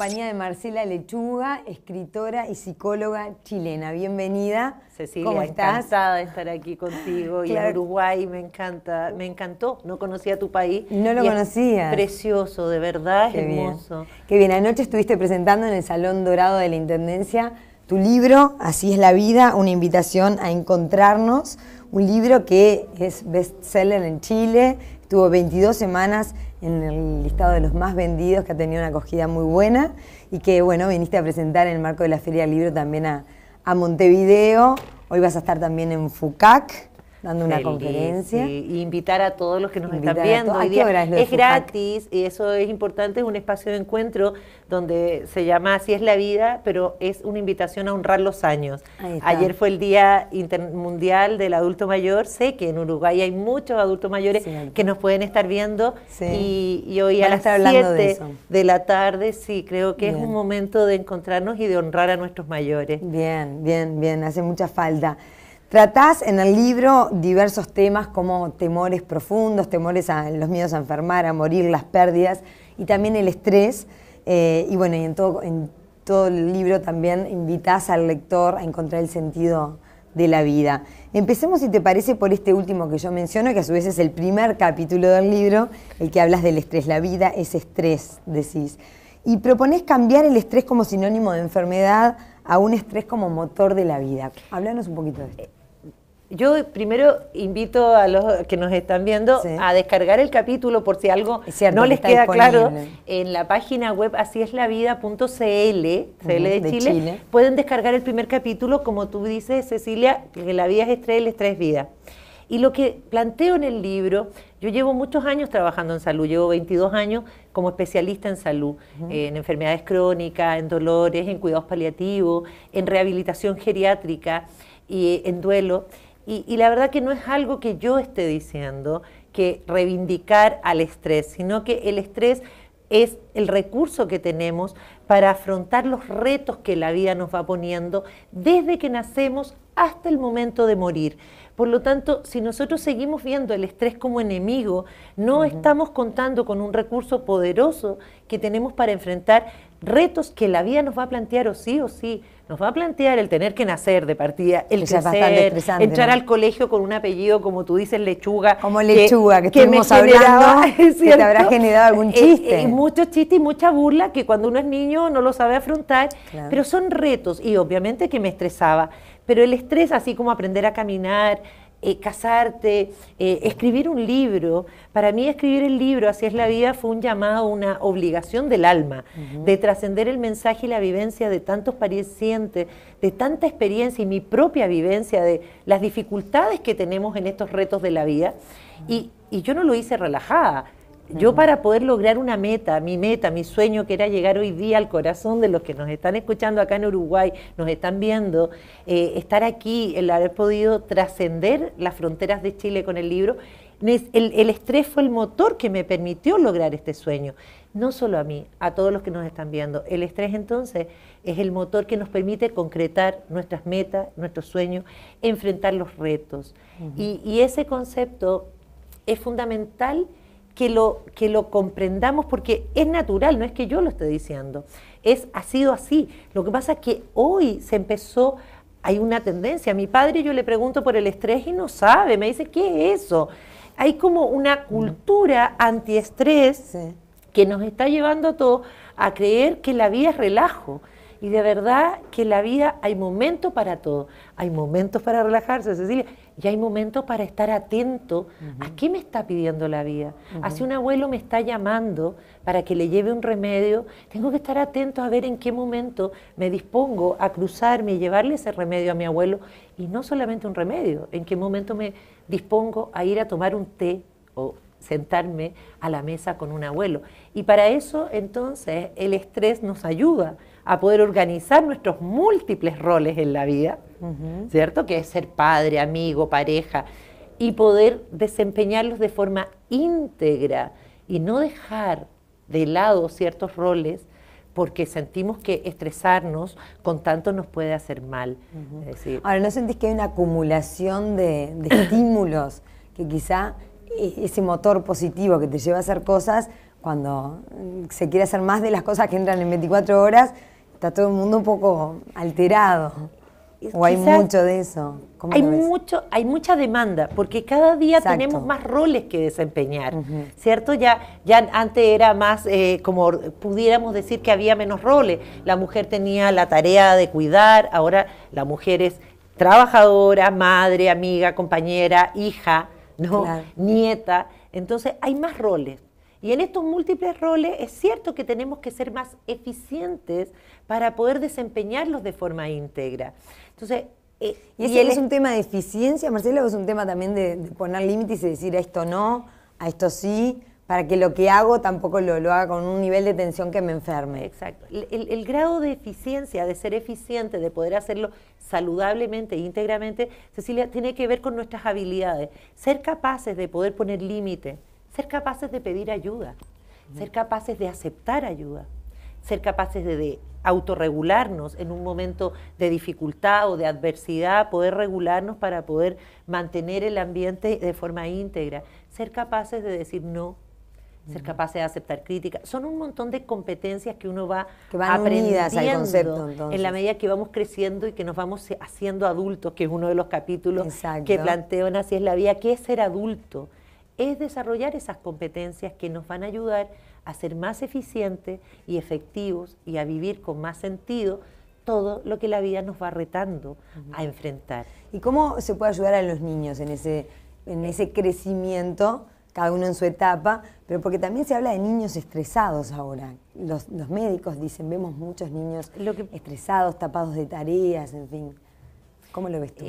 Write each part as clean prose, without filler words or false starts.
compañía de Marcela Lechuga, escritora y psicóloga chilena. Bienvenida. Cecilia, ¿Cómo estás? encantada de estar aquí contigo. Claro. Y en Uruguay me encantó. No conocía tu país. No lo conocía. Precioso, de verdad, Qué es hermoso. Bien. Qué bien, anoche estuviste presentando en el Salón Dorado de la Intendencia tu libro, Así es la vida, una invitación a encontrarnos. Un libro que es bestseller en Chile, estuvo 22 semanas en el listado de los más vendidos, que ha tenido una acogida muy buena y que, bueno, viniste a presentar en el marco de la Feria del Libro también a Montevideo. Hoy vas a estar también en FUCAC dando una conferencia. Sí. Y invitar a todos los que nos están viendo. ¿A qué hora es lo de es gratis y eso es importante, es un espacio de encuentro donde se llama Así es la vida, pero es una invitación a honrar los años. Ayer fue el Día Mundial del Adulto Mayor. Sé que en Uruguay hay muchos adultos mayores que nos pueden estar viendo y hoy a las 7 de la tarde, sí, creo que es un momento de encontrarnos y de honrar a nuestros mayores. Bien, hace mucha falta. Tratás en el libro diversos temas como temores profundos, temores a los miedos a enfermar, a morir, las pérdidas y también el estrés. Y bueno, y en todo el libro también invitás al lector a encontrar el sentido de la vida. Empecemos, si te parece, por este último que yo menciono, que a su vez es el primer capítulo del libro, el que hablas del estrés. La vida es estrés, decís. Y proponés cambiar el estrés como sinónimo de enfermedad a un estrés como motor de la vida. Háblanos un poquito de esto. Yo primero invito a los que nos están viendo a descargar el capítulo por si algo no les queda claro. En la página web asieslavida.cl, CL de Chile, pueden descargar el primer capítulo, como tú dices, Cecilia, que la vida es estrés, el estrés es vida. Y lo que planteo en el libro, yo llevo muchos años trabajando en salud, llevo 22 años como especialista en salud, en enfermedades crónicas, en dolores, en cuidados paliativos, en rehabilitación geriátrica y en duelo. Y la verdad que no es algo que yo esté diciendo, que reivindicar al estrés, sino que el estrés es el recurso que tenemos para afrontar los retos que la vida nos va poniendo desde que nacemos hasta el momento de morir. Por lo tanto, si nosotros seguimos viendo el estrés como enemigo, no estamos contando con un recurso poderoso que tenemos para enfrentar retos que la vida nos va a plantear o sí. Nos va a plantear el tener que nacer de partida, el crecer, entrar al colegio con un apellido, como tú dices, Lechuga. Como Lechuga, que estuvimos hablando, que te habrá generado algún chiste. Muchos chistes y mucha burla que cuando uno es niño no lo sabe afrontar, pero son retos y obviamente que me estresaba. Pero el estrés, así como aprender a caminar, casarte, escribir un libro. Para mí escribir el libro, Así es la vida, fue un llamado, una obligación del alma, de trascender el mensaje y la vivencia de tantos pacientes, de tanta experiencia y mi propia vivencia de las dificultades que tenemos en estos retos de la vida. Y yo no lo hice relajada. Yo para poder lograr una meta, mi sueño, que era llegar hoy día al corazón de los que nos están escuchando acá en Uruguay, nos están viendo, estar aquí, el haber podido trascender las fronteras de Chile con el libro, el estrés fue el motor que me permitió lograr este sueño. No solo a mí, a todos los que nos están viendo. El estrés entonces es el motor que nos permite concretar nuestras metas, nuestros sueños, enfrentar los retos. Y ese concepto es fundamental que lo comprendamos porque es natural, no es que yo lo esté diciendo, ha sido así. Lo que pasa es que hoy hay una tendencia. A mi padre yo le pregunto por el estrés y no sabe, me dice, ¿qué es eso? Hay como una cultura antiestrés que nos está llevando a todos a creer que la vida es relajo. Y de verdad que en la vida hay momentos para todo. Hay momentos para relajarse, Cecilia, y hay momentos para estar atento a qué me está pidiendo la vida. Si un abuelo me está llamando para que le lleve un remedio, tengo que estar atento a ver en qué momento me dispongo a cruzarme y llevarle ese remedio a mi abuelo. Y no solamente un remedio, en qué momento me dispongo a ir a tomar un té o sentarme a la mesa con un abuelo. Y para eso, entonces, el estrés nos ayuda a poder organizar nuestros múltiples roles en la vida, ¿cierto? Que es ser padre, amigo, pareja, y poder desempeñarlos de forma íntegra y no dejar de lado ciertos roles porque sentimos que estresarnos con tanto nos puede hacer mal. Es decir, ahora, ¿no sentís que hay una acumulación de estímulos que quizá ese motor positivo que te lleva a hacer cosas cuando se quiere hacer más de las cosas que entran en 24 horas, está todo el mundo un poco alterado. ¿O hay mucho de eso? Hay mucha demanda, porque cada día Exacto. tenemos más roles que desempeñar, ¿cierto? Ya antes era más, como pudiéramos decir que había menos roles. La mujer tenía la tarea de cuidar, ahora la mujer es trabajadora, madre, amiga, compañera, hija, ¿no? Claro. Nieta. Entonces hay más roles. Y en estos múltiples roles es cierto que tenemos que ser más eficientes para poder desempeñarlos de forma íntegra. Entonces, ¿Y ese es un tema de eficiencia, Marcela, o es un tema también de poner límites y decir a esto no, a esto sí, para que lo que hago tampoco lo haga con un nivel de tensión que me enferme? Exacto. El grado de eficiencia, de ser eficiente, de poder hacerlo saludablemente e íntegramente, Cecilia, tiene que ver con nuestras habilidades. Ser capaces de poder poner límites, ser capaces de pedir ayuda, ser capaces de aceptar ayuda, ser capaces de autorregularnos en un momento de dificultad o de adversidad, poder regularnos para poder mantener el ambiente de forma íntegra, ser capaces de decir no, ser capaces de aceptar críticas. Son un montón de competencias que uno va unidas al concepto, aprendiendo en la medida que vamos creciendo y que nos vamos haciendo adultos, que es uno de los capítulos Exacto. que planteo en Así es la vida. ¿Qué es ser adulto? Es desarrollar esas competencias que nos van a ayudar a ser más eficientes y efectivos y a vivir con más sentido todo lo que la vida nos va retando a enfrentar. ¿Y cómo se puede ayudar a los niños en ese crecimiento, cada uno en su etapa? Pero porque también se habla de niños estresados ahora. Los médicos dicen, vemos muchos niños estresados, tapados de tareas, en fin. ¿Cómo lo ves tú?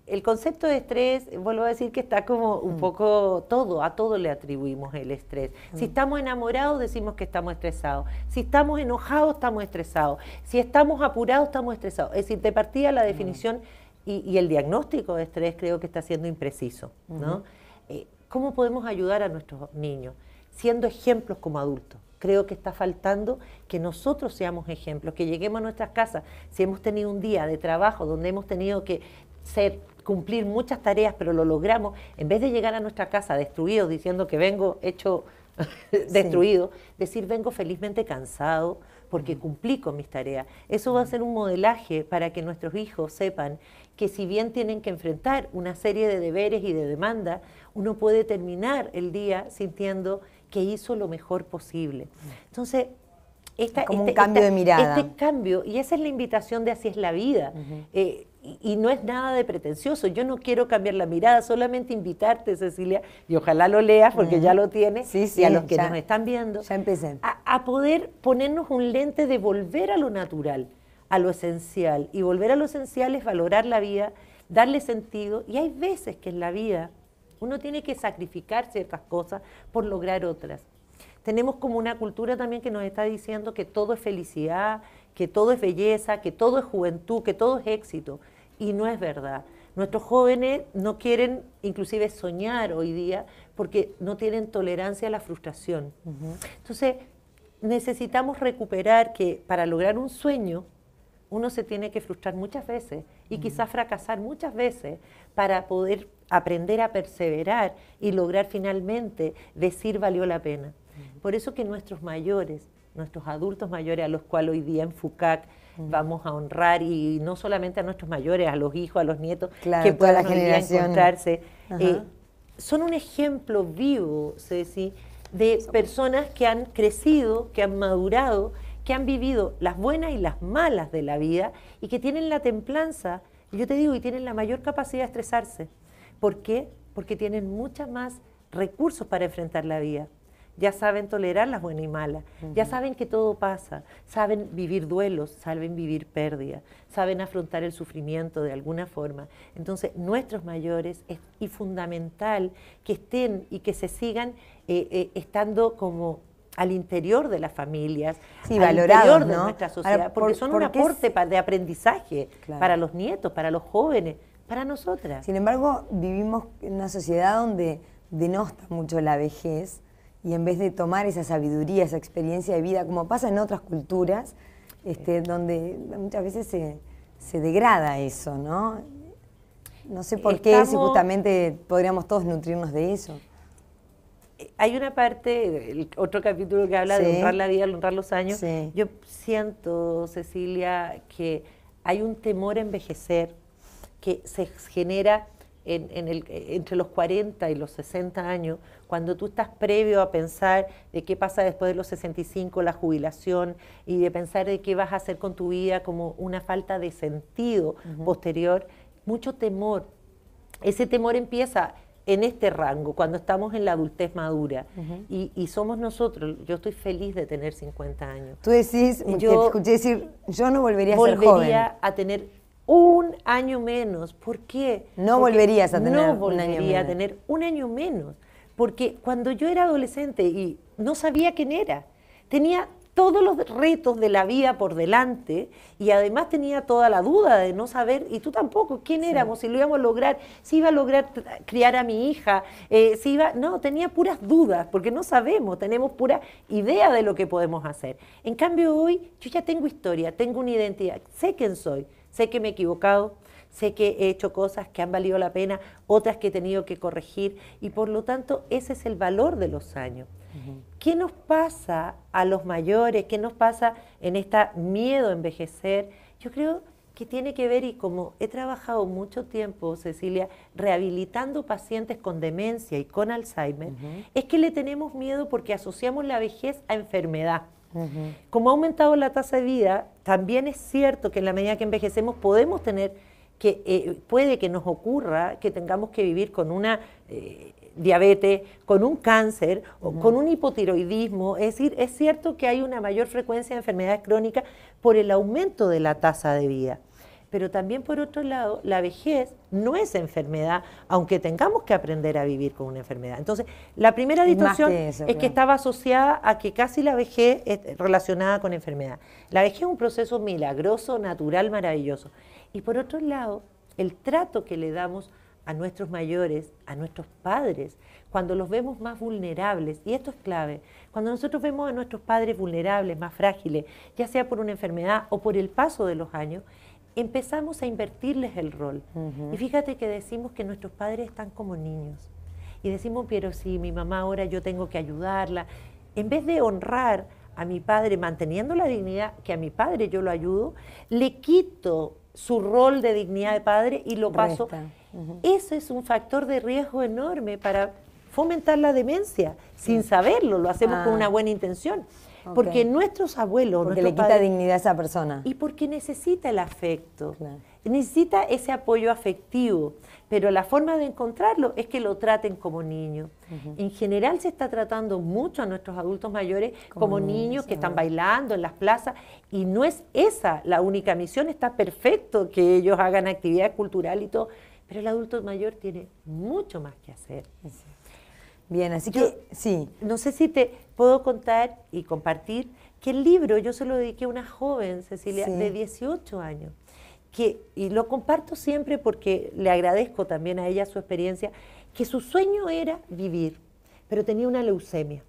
El concepto de estrés, vuelvo a decir que está como un poco a todo le atribuimos el estrés. Si estamos enamorados, decimos que estamos estresados. Si estamos enojados, estamos estresados. Si estamos apurados, estamos estresados. Es decir, de partida la definición y el diagnóstico de estrés creo que está siendo impreciso, ¿no? ¿Cómo podemos ayudar a nuestros niños? Siendo ejemplos como adultos. Creo que está faltando que nosotros seamos ejemplos, que lleguemos a nuestras casas. Si hemos tenido un día de trabajo donde hemos tenido que cumplir muchas tareas, pero lo logramos, en vez de llegar a nuestra casa destruidos, diciendo que vengo hecho destruido, decir vengo felizmente cansado porque cumplí con mis tareas. Eso va a ser un modelaje para que nuestros hijos sepan que si bien tienen que enfrentar una serie de deberes y de demandas, uno puede terminar el día sintiendo que hizo lo mejor posible. Entonces, un cambio de mirada. Este cambio, y esa es la invitación de Así es la vida. Y no es nada de pretencioso. Yo no quiero cambiar la mirada, solamente invitarte, Cecilia, y ojalá lo leas porque ya lo tienes, y a los que nos están viendo, ya empecé. A poder ponernos un lente de volver a lo natural, a lo esencial. Y volver a lo esencial es valorar la vida, darle sentido. Y hay veces que en la vida uno tiene que sacrificar ciertas cosas por lograr otras. Tenemos como una cultura también que nos está diciendo que todo es felicidad, que todo es belleza, que todo es juventud, que todo es éxito. Y no es verdad. Nuestros jóvenes no quieren inclusive soñar hoy día porque no tienen tolerancia a la frustración. Entonces, necesitamos recuperar que para lograr un sueño, uno se tiene que frustrar muchas veces y quizás fracasar muchas veces para poder aprender a perseverar y lograr finalmente decir valió la pena. Por eso que nuestros mayores, nuestros adultos mayores, a los cuales hoy día en FUCAC vamos a honrar, y no solamente a nuestros mayores, a los hijos, a los nietos, claro, que puedan hoy día encontrarse, son un ejemplo vivo, Ceci, de personas que han crecido, que han madurado, que han vivido las buenas y las malas de la vida y que tienen la templanza, y yo te digo, y tienen la mayor capacidad de estresarse. ¿Por qué? Porque tienen muchos más recursos para enfrentar la vida. Ya saben tolerar las buenas y malas, ya saben que todo pasa, saben vivir duelos, saben vivir pérdidas, saben afrontar el sufrimiento de alguna forma. Entonces, nuestros mayores es fundamental que estén y que se sigan estando como al interior de las familias, al valorados, interior de nuestra sociedad, porque son un aporte de aprendizaje para los nietos, para los jóvenes, para nosotras. Sin embargo, vivimos en una sociedad donde denosta mucho la vejez, y en vez de tomar esa sabiduría, esa experiencia de vida, como pasa en otras culturas, donde muchas veces se degrada eso, ¿no? No sé por qué, si justamente podríamos todos nutrirnos de eso. hay una parte, otro capítulo que habla de honrar la vida, honrar los años. Sí. Yo siento, Cecilia, que hay un temor a envejecer que se genera entre los 40 y los 60 años, cuando tú estás previo a pensar de qué pasa después de los 65, la jubilación, y de pensar de qué vas a hacer con tu vida como una falta de sentido posterior, mucho temor. Ese temor empieza en este rango, cuando estamos en la adultez madura, y somos nosotros. Yo estoy feliz de tener 50 años. Tú decís, te escuché decir, yo no volvería a ser joven. Volvería a tener un año menos. ¿Por qué? No volverías a tener un año menos. No volvería a tener un año menos, porque cuando yo era adolescente y no sabía quién era, tenía todos los retos de la vida por delante y además tenía toda la duda de no saber, y tú tampoco, quién éramos, si lo íbamos a lograr, si iba a lograr criar a mi hija, no, tenía puras dudas, porque no sabemos, tenemos pura idea de lo que podemos hacer. En cambio hoy yo ya tengo historia, tengo una identidad, sé quién soy, sé que me he equivocado, sé que he hecho cosas que han valido la pena, otras que he tenido que corregir, y por lo tanto ese es el valor de los años. ¿Qué nos pasa a los mayores? ¿Qué nos pasa en este miedo a envejecer? Yo creo que tiene que ver, y como he trabajado mucho tiempo, Cecilia, rehabilitando pacientes con demencia y con Alzheimer, es que le tenemos miedo porque asociamos la vejez a enfermedad. Como ha aumentado la tasa de vida, también es cierto que en la medida que envejecemos podemos tener puede que nos ocurra que tengamos que vivir con una diabetes, con un cáncer o con un hipotiroidismo. Es decir, es cierto que hay una mayor frecuencia de enfermedades crónicas por el aumento de la tasa de vida. Pero también, por otro lado, la vejez no es enfermedad, aunque tengamos que aprender a vivir con una enfermedad. Entonces, la primera distorsión es que estaba asociada a que casi la vejez es relacionada con enfermedad. La vejez es un proceso milagroso, natural, maravilloso. Y por otro lado, el trato que le damos a nuestros mayores, a nuestros padres, cuando los vemos más vulnerables, y esto es clave, cuando nosotros vemos a nuestros padres vulnerables, más frágiles, ya sea por una enfermedad o por el paso de los años, empezamos a invertirles el rol. Y fíjate que decimos que nuestros padres están como niños. Y decimos, pero si mi mamá ahora yo tengo que ayudarla. En vez de honrar a mi padre manteniendo la dignidad, que a mi padre yo lo ayudo, le quito su rol de dignidad de padre y lo paso. Eso es un factor de riesgo enorme para fomentar la demencia. Sin saberlo, lo hacemos con una buena intención. Porque nuestros abuelos... Porque le quita dignidad a esa persona. Y porque necesita el afecto, necesita ese apoyo afectivo, pero la forma de encontrarlo es que lo traten como niños. En general se está tratando mucho a nuestros adultos mayores como niños que están bailando en las plazas, y no es esa la única misión. Está perfecto que ellos hagan actividad cultural y todo, pero el adulto mayor tiene mucho más que hacer. Bien, así que sí. No sé si te puedo contar y compartir que el libro yo se lo dediqué a una joven, Cecilia, de 18 años, y lo comparto siempre porque le agradezco también a ella su experiencia, que su sueño era vivir, pero tenía una leucemia.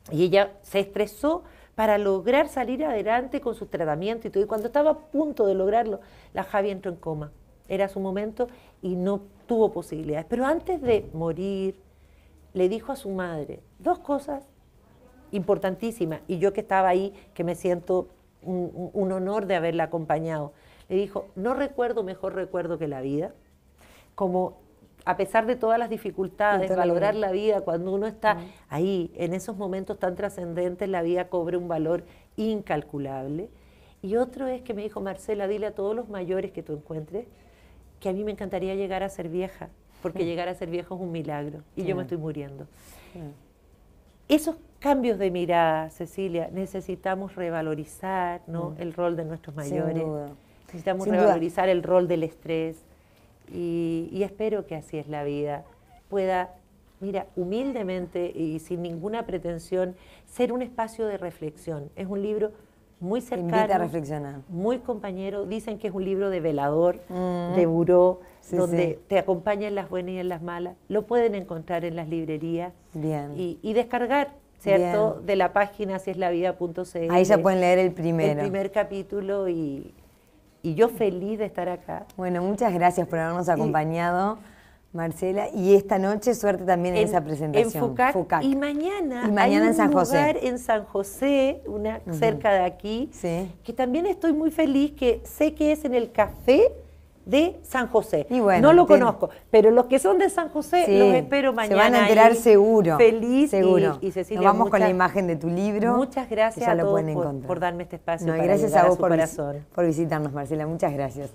Y ella se estresó para lograr salir adelante con su tratamiento y todo. Y cuando estaba a punto de lograrlo, la Javi entró en coma. Era su momento y no tuvo posibilidades. Pero antes de morir, le dijo a su madre dos cosas importantísimas, y yo que estaba ahí, que me siento un honor de haberla acompañado. Le dijo, no recuerdo mejor recuerdo que la vida, como a pesar de todas las dificultades, valorar la vida cuando uno está ahí, en esos momentos tan trascendentes, la vida cobra un valor incalculable. Y otro es que me dijo, Marcela, dile a todos los mayores que tú encuentres que a mí me encantaría llegar a ser vieja, porque llegar a ser viejo es un milagro, y yo me estoy muriendo. Esos cambios de mirada, Cecilia, necesitamos revalorizar, ¿no? El rol de nuestros mayores. Sin duda. Necesitamos revalorizar el rol del estrés, y espero que así es la vida, pueda, mira, humildemente y sin ninguna pretensión, ser un espacio de reflexión. Es un libro muy cercano, invita a reflexionar, muy compañero. Dicen que es un libro de velador, de buró, donde te acompaña en las buenas y en las malas. Lo pueden encontrar en las librerías y descargar, ¿cierto? De la página asieeslavida.cl. Ahí ya pueden leer el primer capítulo, y yo feliz de estar acá. Bueno, muchas gracias por habernos acompañado. Marcela, y esta noche suerte también en esa presentación. En Fucac. Y mañana hay en San José. Lugar en San José, cerca de aquí, que también estoy muy feliz, que sé que es en el Café de San José. Y bueno, no lo conozco, pero los que son de San José los espero mañana. Se van a enterar seguro. Feliz. Seguro. Y Cecilia, nos vamos con la imagen de tu libro. Muchas gracias a todos por darme este espacio para gracias a vos por visitarnos, Marcela. Muchas gracias.